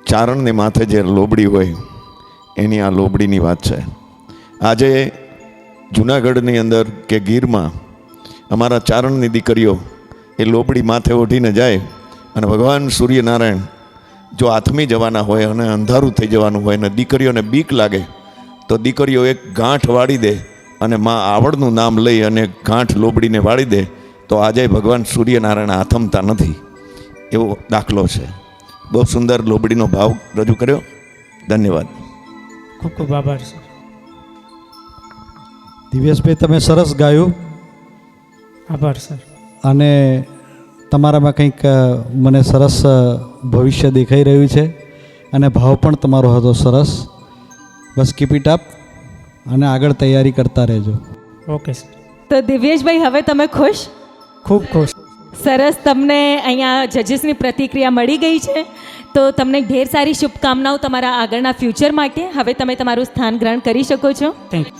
ચારણને માથે જે લોબડી હોય એની આ લોબડીની વાત છે. આજે જૂનાગઢની અંદર કે ગીરમાં અમારા ચારણની દીકરીઓ એ લોબડી માથે ઓઢીને જાય અને ભગવાન સૂર્યનારાયણ જો આથમી જવાના હોય અને અંધારું થઈ જવાનું હોય અને દીકરીઓને બીક લાગે તો દીકરીઓ એક ગાંઠ વાળી દે અને માં આવડનું નામ લઈ અને ગાંઠ લોબડીને વાળી દે તો આજે ભગવાન સૂર્યનારાયણ આથમતા નથી, એવો દાખલો છે. બહુ સુંદર લોબડીનો ભાવ રજૂ કર્યો. ધન્યવાદ. ખૂબ ખૂબ આભાર સર. દિવ્યેશભાઈ તમે સરસ ગાયું. આભાર સર. અને તમારામાં કંઈક મને સરસ ભવિષ્ય દેખાઈ રહ્યું છે અને ભાવ પણ તમારો હતો સરસ. બસ કીપ ઇટ અપ અને આગળ તૈયારી કરતા રહેજો. Okay sir. તો દિવ્યેશભાઈ હવે તમે ખુશ? ખૂબ ખુશ. સરસ. તમને અહીંયા જજીસની પ્રતિક્રિયા મળી ગઈ છે, તો તમને ઢેર સારી શુભકામનાઓ તમારા આગળના ફ્યુચર માટે. હવે તમે તમારું સ્થાન ગ્રહણ કરી શકો છો. Thank you.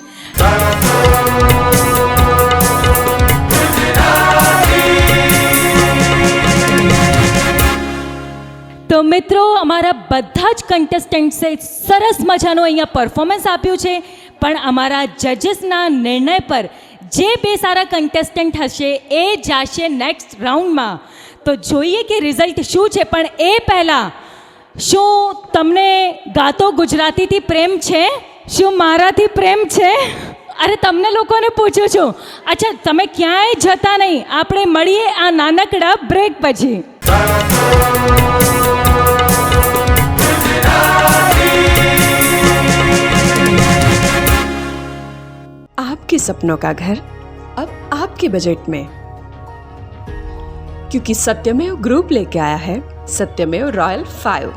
તો મિત્રો, અમારા બધા જ કન્ટેસ્ટન્ટ્સે સરસ મજાનું અહીંયા પરફોર્મન્સ આપ્યું છે, પણ અમારા જજીસના નિર્ણય પર જે બે સારા કન્ટેસ્ટન્ટ હશે એ જશે નેક્સ્ટ રાઉન્ડમાં. તો જોઈએ કે રિઝલ્ટ શું છે. પણ એ પહેલાં શું તમને ગાતો ગુજરાતીથી પ્રેમ છે? શું મારાથી પ્રેમ છે? અરે તમને લોકોને પૂછું છું. અચ્છા, તમે ક્યાંય જતા નહીં, આપણે મળીએ આ નાનકડા બ્રેક પછી. आपके सपनों का घर अब आपके बजट में, क्योंकि सत्यमेव ग्रुप लेके आया है सत्यमेव royal 5।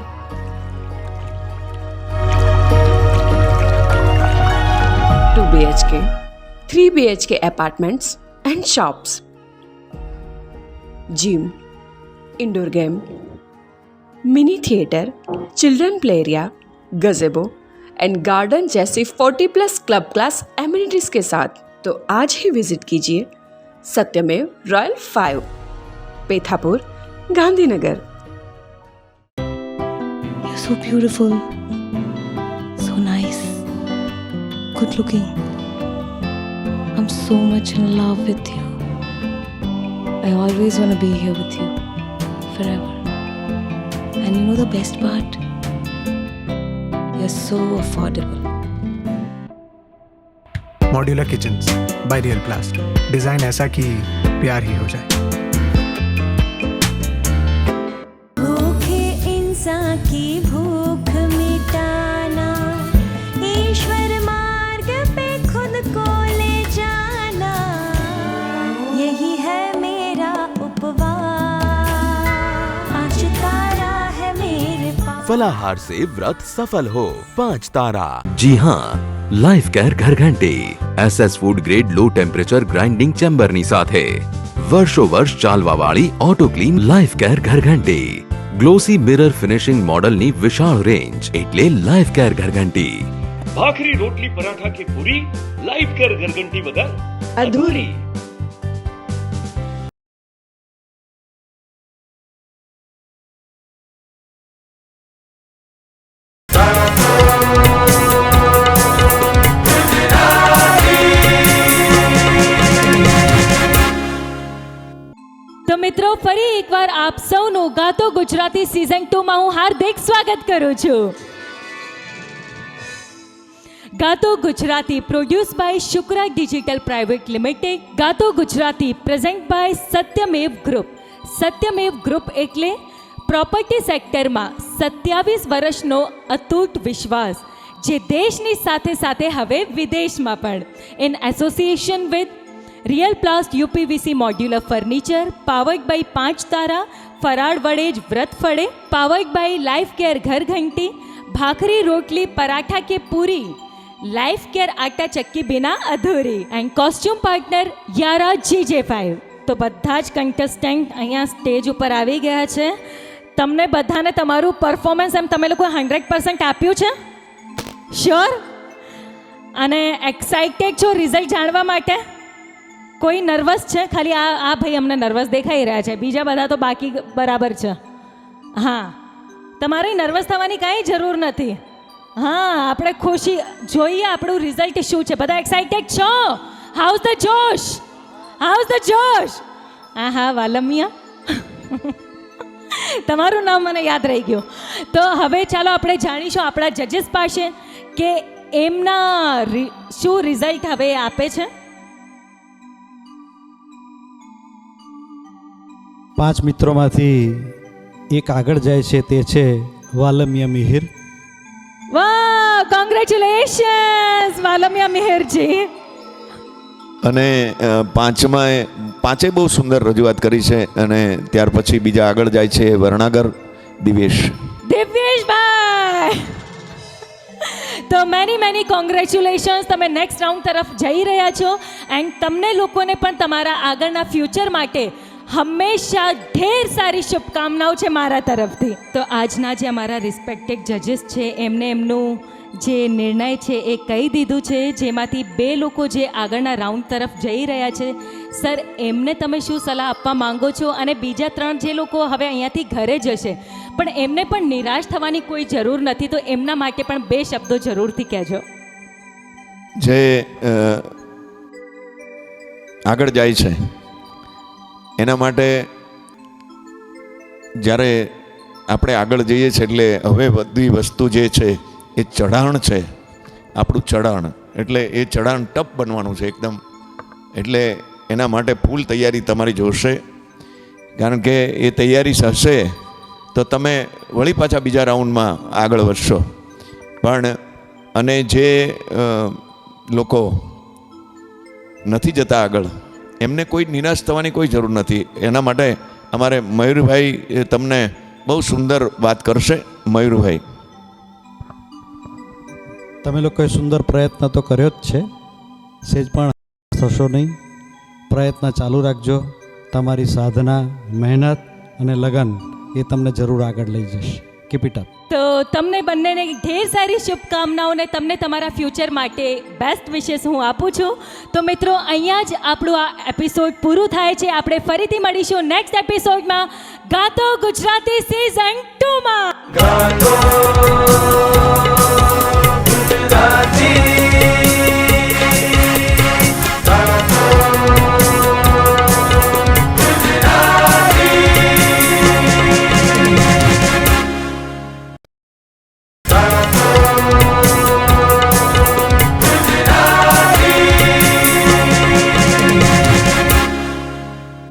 2 BHK, 3 BHK apartments and shops, gym, indoor game, mini theatre, children play area, गजेबो and garden जैसी 40+ क्लब क्लास एमिनिटीज के साथ। तो आज ही विजिट कीजिए सत्यमेव royal 5, Pethapur, Gandhinagar. You're so beautiful, so nice, good looking. I'm so much in love with you. I always want to be here with you forever. And you know the best part? You're so affordable. Modular kitchens by real प्लास्ट, design ऐसा कि प्यार ही हो जाए। भूखे इंसान की भूख मिटाना, ईश्वर मार्ग पे खुद को ले जाना, यही है मेरा उपवास, आज तारा है मेरे पास। फलाहार से व्रत सफल हो 5 तारा। जी हाँ, लाइफ केयर घरघंटी SS food grade low temperature grinding ચેમ્બરની સાથે વર્ષો વર્ષ ચાલવાવાળી ઓટો ક્લીન લાઈફ કેર ઘરઘંટી. ગ્લોસી મિરર ફિનિશિંગ મોડલની વિશાળ રેન્જ એટલે લાઈફ કેર ઘરઘંટી. ભાખરી રોટલી પરાઠા કે પૂરી, લાઈફ કેર ઘરઘંટી વગર અધૂરી. તો મિત્રો, ફરી એકવાર આપ સૌનું ગાતો ગુજરાતી સિઝન 2માં હું હાર્દિક સ્વાગત કરું છું. Gato Gujarati produce by Shukra digital private limited. Gato Gujarati present by Satyamev group. Satyamev group એટલે પ્રોપર્ટી સેક્ટરમાં 27 વર્ષનો અતૂટ વિશ્વાસ, જે દેશની સાથે સાથે હવે વિદેશમાં પણ. In association with Real Plast UPVC modular furniture powered by 5 તારા ફરાળ વડે જ વ્રત ફળે પાવર્ડ બાય લાઈફ કેર ઘર ઘંટી ભાખરી રોટલી પરાઠા કે પૂરી લાઈફ કેર આટા ચક્કી બિના અધૂરી એન્ડ કોસ્ટ્યુમ પાર્ટનર યારા GJ5. તો બધા જ કન્ટેસ્ટન્ટ અહીંયા સ્ટેજ ઉપર આવી ગયા છે. તમને બધાને તમારું પરફોર્મન્સ એમ તમે લોકો 100% આપ્યું છે? શ્યોર? અને એક્સાઇટેડ છો રિઝલ્ટ જાણવા માટે? કોઈ નર્વસ છે? ખાલી આ ભાઈ અમને નર્વસ દેખાઈ રહ્યા છે, બીજા બધા તો બાકી બરાબર છે. હા, તમારે નર્વસ થવાની કાંઈ જરૂર નથી. હા, આપણે ખુશી જોઈએ આપણું રિઝલ્ટ શું છે. બધા એક્સાઇટેડ છો? હાઉઝ ધ જોશ? હાઉઝ ધ જોશ? હા હા, વાલમિયા તમારું નામ મને યાદ રહી ગયું. તો હવે ચાલો આપણે જાણીશું આપણા જજીસ પાસે કે એમના શું રિઝલ્ટ હવે આપે છે. 5 મિત્રોમાંથી એક આગળ જાય છે, તે છે વાલમિયા મિહિર. વાહ, કોંગ્રેચ્યુલેશન્સ વાલમિયા મિહિરજી. અને પાંચે બહુ સુંદર રજૂઆત કરી છે. અને ત્યાર પછી બીજા આગળ જાય છે વર્ણાગર દિવ્યેશભાઈ. તો મેની કોંગ્રેચ્યુલેશન્સ, તમે નેક્સ્ટ રાઉન્ડ તરફ જઈ રહ્યા છો. એન્ડ તમને લોકોને પણ તમારા આગળના ફ્યુચર માટે હંમેશા ઢેર સારી શુભકામનાઓ છે મારા તરફથી. તો આજના જે અમારા રિસ્પેક્ટેડ જજીસ છે એમને એમનું જે નિર્ણય છે એ કહી દીધું છે, જેમાંથી 2 લોકો જે આગળના રાઉન્ડ તરફ જઈ રહ્યા છે. સર, એમને તમે શું સલાહ આપવા માંગો છો? અને બીજા 3 જે લોકો હવે અહીંયાથી ઘરે જશે પણ એમને પણ નિરાશ થવાની કોઈ જરૂર નથી, તો એમના માટે પણ 2 શબ્દો જરૂરથી કહેજો. જે આગળ જાય છે એના માટે જ્યારે આપણે આગળ જઈએ છીએ એટલે હવે બધી વસ્તુ જે છે એ ચઢાણ છે, આપણું ચઢાણ. એટલે એ ચઢાણ ટપ બનવાનું છે એકદમ. એટલે એના માટે ફૂલ તૈયારી તમારી જોશે. કારણ કે એ તૈયારી હશે તો તમે વળી પાછા બીજા રાઉન્ડમાં આગળ વધશો. પણ અને જે લોકો નથી જતા આગળ એમને કોઈ નિરાશ થવાની કોઈ જરૂર નથી. એના માટે અમારે મયુરભાઈ તમને બહુ સુંદર વાત કરશે. મયુરભાઈ, તમે લોકોએ સુંદર પ્રયત્ન તો કર્યો જ છે, સેજ પણ થશો નહીં. પ્રયત્ન ચાલુ રાખજો. તમારી સાધના, મહેનત અને લગન એ તમને જરૂર આગળ લઈ જશે. Keep it up. તો તમને બંનેને ઢેર સારી શુભકામનાઓને તમને તમારા ફ્યુચર માટે બેસ્ટ વિશેસ હું આપું છું. તો મિત્રો, અહીંયા જ આપણું આ એપિસોડ પૂરું થાય છે. આપણે ફરીથી મળીશું નેક્સ્ટ એપિસોડમાં ગાતો ગુજરાતી સિઝન 2 માં.